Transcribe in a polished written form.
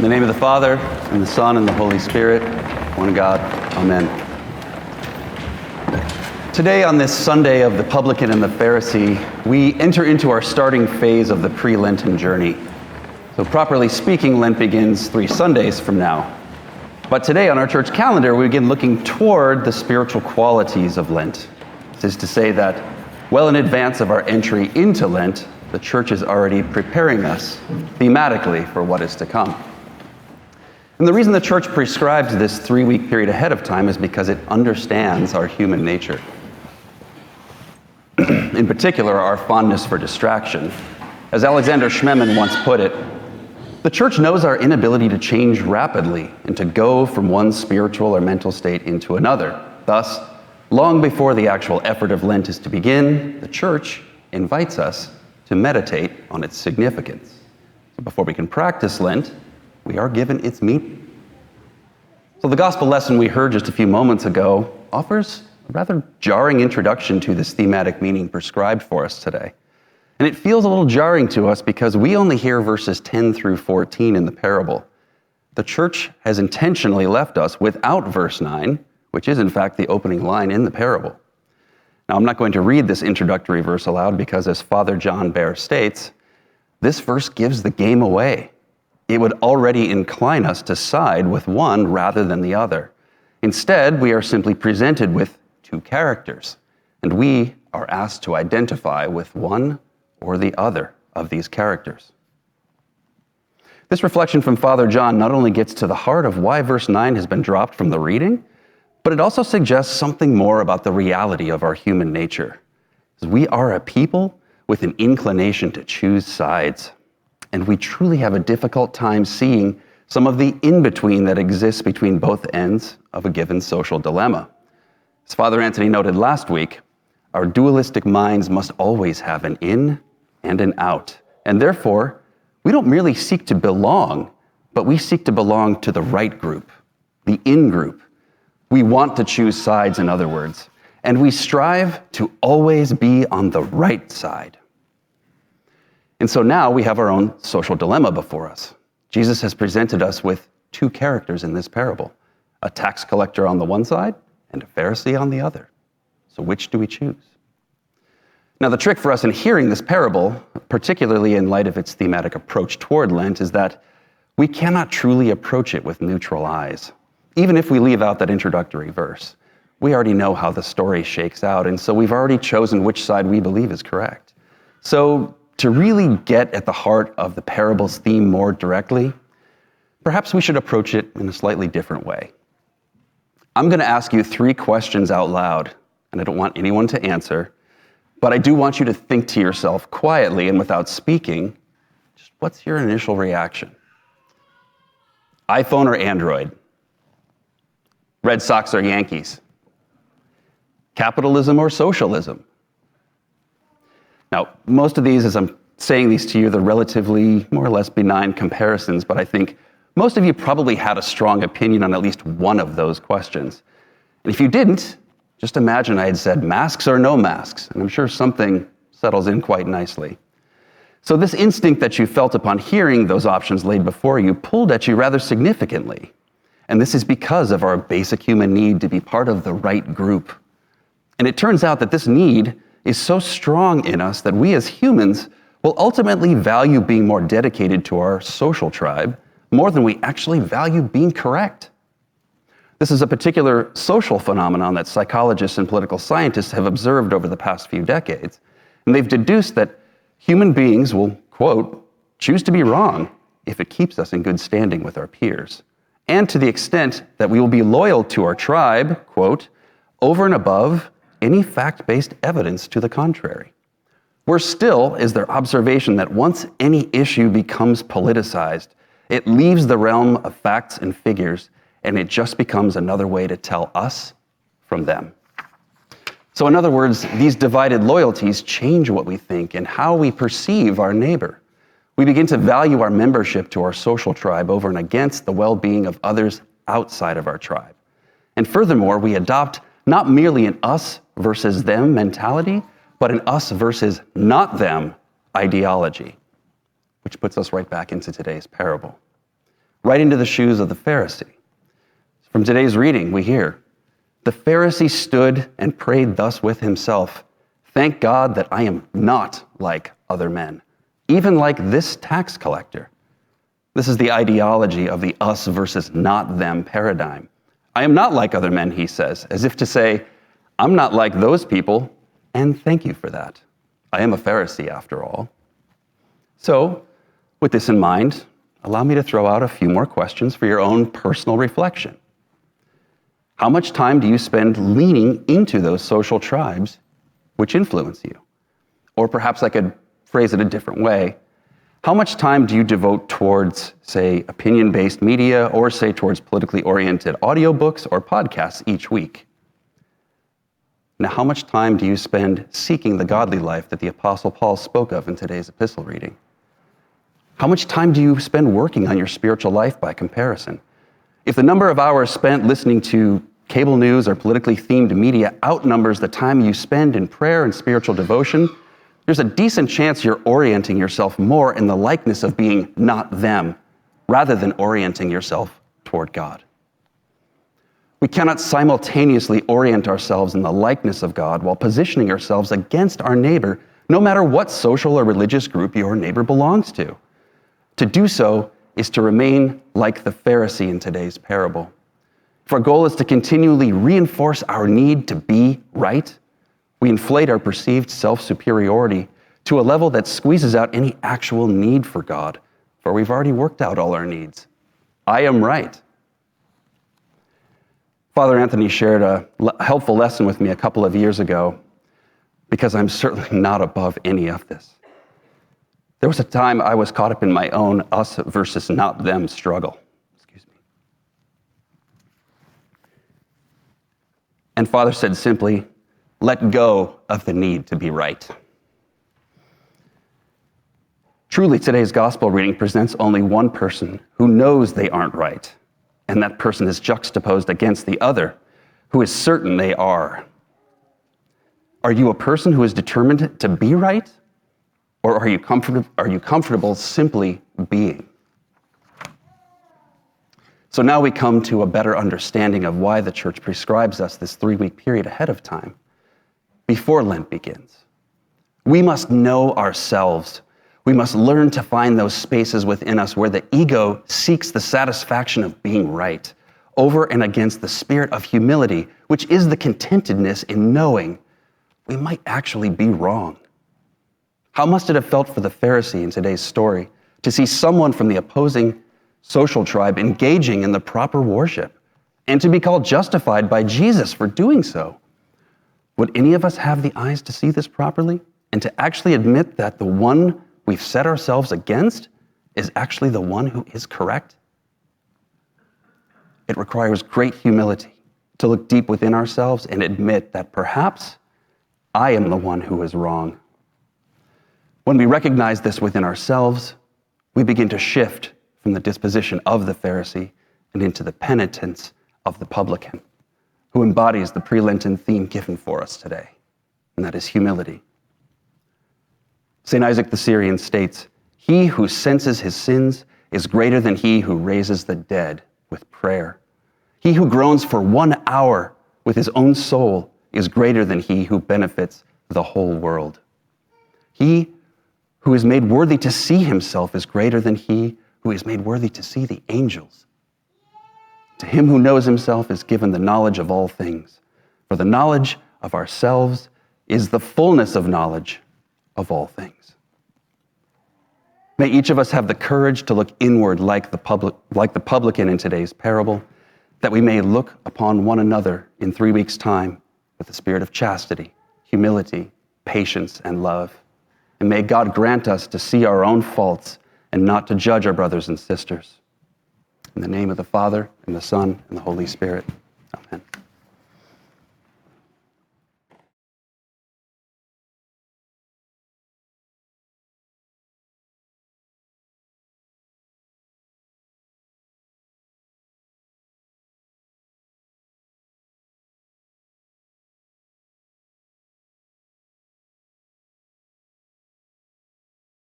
In the name of the Father, and the Son, and the Holy Spirit, one God, Amen. Today, on this Sunday of the Publican and the Pharisee, we enter into our starting phase of the pre-Lenten journey. So properly speaking, Lent begins 3 Sundays from now. But today on our church calendar, we begin looking toward the spiritual qualities of Lent. This is to say that well in advance of our entry into Lent, the church is already preparing us thematically for what is to come. And the reason the church prescribes this 3-week period ahead of time is because it understands our human nature. In particular, our fondness for distraction. As Alexander Schmemann once put it, the church knows our inability to change rapidly and to go from one spiritual or mental state into another. Thus, long before the actual effort of Lent is to begin, the church invites us to meditate on its significance. So before we can practice Lent, we are given its meaning. So the gospel lesson we heard just a few moments ago offers a rather jarring introduction to this thematic meaning prescribed for us today. And it feels a little jarring to us because we only hear verses 10 through 14 in the parable. The church has intentionally left us without verse 9, which is in fact the opening line in the parable. Now, I'm not going to read this introductory verse aloud because, as Father John Behr states, this verse gives the game away. It would already incline us to side with one rather than the other. Instead, we are simply presented with 2 characters, and we are asked to identify with one or the other of these characters. This reflection from Father John not only gets to the heart of why verse 9 has been dropped from the reading, but it also suggests something more about the reality of our human nature. We are a people with an inclination to choose sides. And we truly have a difficult time seeing some of the in-between that exists between both ends of a given social dilemma. As Father Anthony noted last week, our dualistic minds must always have an in and an out. And therefore, we don't merely seek to belong, but we seek to belong to the right group, the in group. We want to choose sides, in other words, and we strive to always be on the right side. And so now we have our own social dilemma before us. Jesus has presented us with 2 characters in this parable, a tax collector on the one side and a Pharisee on the other. So which do we choose? Now, the trick for us in hearing this parable, particularly in light of its thematic approach toward Lent, is that we cannot truly approach it with neutral eyes. Even if we leave out that introductory verse, we already know how the story shakes out, and so we've already chosen which side we believe is correct. So, to really get at the heart of the parable's theme more directly, perhaps we should approach it in a slightly different way. I'm going to ask you 3 questions out loud, and I don't want anyone to answer, but I do want you to think to yourself quietly and without speaking, just what's your initial reaction? iPhone or Android? Red Sox or Yankees? Capitalism or socialism? Now, most of these, as I'm saying these to you, they're relatively more or less benign comparisons, but I think most of you probably had a strong opinion on at least one of those questions. And if you didn't, just imagine I had said masks or no masks, and I'm sure something settles in quite nicely. So this instinct that you felt upon hearing those options laid before you pulled at you rather significantly. And this is because of our basic human need to be part of the right group. And it turns out that this need is so strong in us that we as humans will ultimately value being more dedicated to our social tribe more than we actually value being correct. This is a particular social phenomenon that psychologists and political scientists have observed over the past few decades. And they've deduced that human beings will, quote, choose to be wrong if it keeps us in good standing with our peers. And to the extent that we will be loyal to our tribe, quote, over and above any fact-based evidence to the contrary. Worse still is their observation that once any issue becomes politicized, it leaves the realm of facts and figures, and it just becomes another way to tell us from them. So in other words, these divided loyalties change what we think and how we perceive our neighbor. We begin to value our membership to our social tribe over and against the well-being of others outside of our tribe. And furthermore, we adopt not merely an us versus them mentality, but an us versus not them ideology, which puts us right back into today's parable. right into the shoes of the Pharisee. From today's reading, we hear, "The Pharisee stood and prayed thus with himself, 'Thank God that I am not like other men, even like this tax collector.'" This is the ideology of the us versus not them paradigm. I am not like other men, he says, as if to say, I'm not like those people, and thank you for that. I am a Pharisee after all. So, with this in mind, allow me to throw out a few more questions for your own personal reflection. How much time do you spend leaning into those social tribes which influence you? Or perhaps I could phrase it a different way. How much time do you devote towards, say, opinion-based media, or say towards politically oriented audiobooks or podcasts each week? Now, how much time do you spend seeking the godly life that the Apostle Paul spoke of in today's epistle reading? How much time do you spend working on your spiritual life by comparison? If the number of hours spent listening to cable news or politically themed media outnumbers the time you spend in prayer and spiritual devotion, there's a decent chance you're orienting yourself more in the likeness of being not them, rather than orienting yourself toward God. We cannot simultaneously orient ourselves in the likeness of God while positioning ourselves against our neighbor, no matter what social or religious group your neighbor belongs to. To do so is to remain like the Pharisee in today's parable. If our goal is to continually reinforce our need to be right, we inflate our perceived self-superiority to a level that squeezes out any actual need for God, for we've already worked out all our needs. I am right. Father Anthony shared a helpful lesson with me a couple of years ago, because I'm certainly not above any of this. There was a time I was caught up in my own us versus not them struggle. And Father said simply, let go of the need to be right. Truly, today's gospel reading presents only one person who knows they aren't right, and that person is juxtaposed against the other, who is certain they are. Are you a person who is determined to be right, or are you comfortable simply being? So now we come to a better understanding of why the church prescribes us this 3-week period ahead of time, before Lent begins. We must know ourselves. We must learn to find those spaces within us where the ego seeks the satisfaction of being right, over and against the spirit of humility, which is the contentedness in knowing we might actually be wrong. How must it have felt for the Pharisee in today's story to see someone from the opposing social tribe engaging in the proper worship, and to be called justified by Jesus for doing so? Would any of us have the eyes to see this properly, and to actually admit that the one we've set ourselves against is actually the one who is correct? It requires great humility to look deep within ourselves and admit that perhaps I am the one who is wrong. When we recognize this within ourselves, we begin to shift from the disposition of the Pharisee and into the penitence of the publican, who embodies the pre-Lenten theme given for us today, and that is humility. St. Isaac the Syrian states, "He who senses his sins is greater than he who raises the dead with prayer. He who groans for 1 hour with his own soul is greater than he who benefits the whole world. He who is made worthy to see himself is greater than he who is made worthy to see the angels. To him who knows himself is given the knowledge of all things, for the knowledge of ourselves is the fullness of knowledge of all things." May each of us have the courage to look inward like the publican in today's parable, that we may look upon one another in 3 weeks' time with the spirit of chastity, humility, patience, and love. And may God grant us to see our own faults and not to judge our brothers and sisters. In the name of the Father, and the Son, and the Holy Spirit. Amen.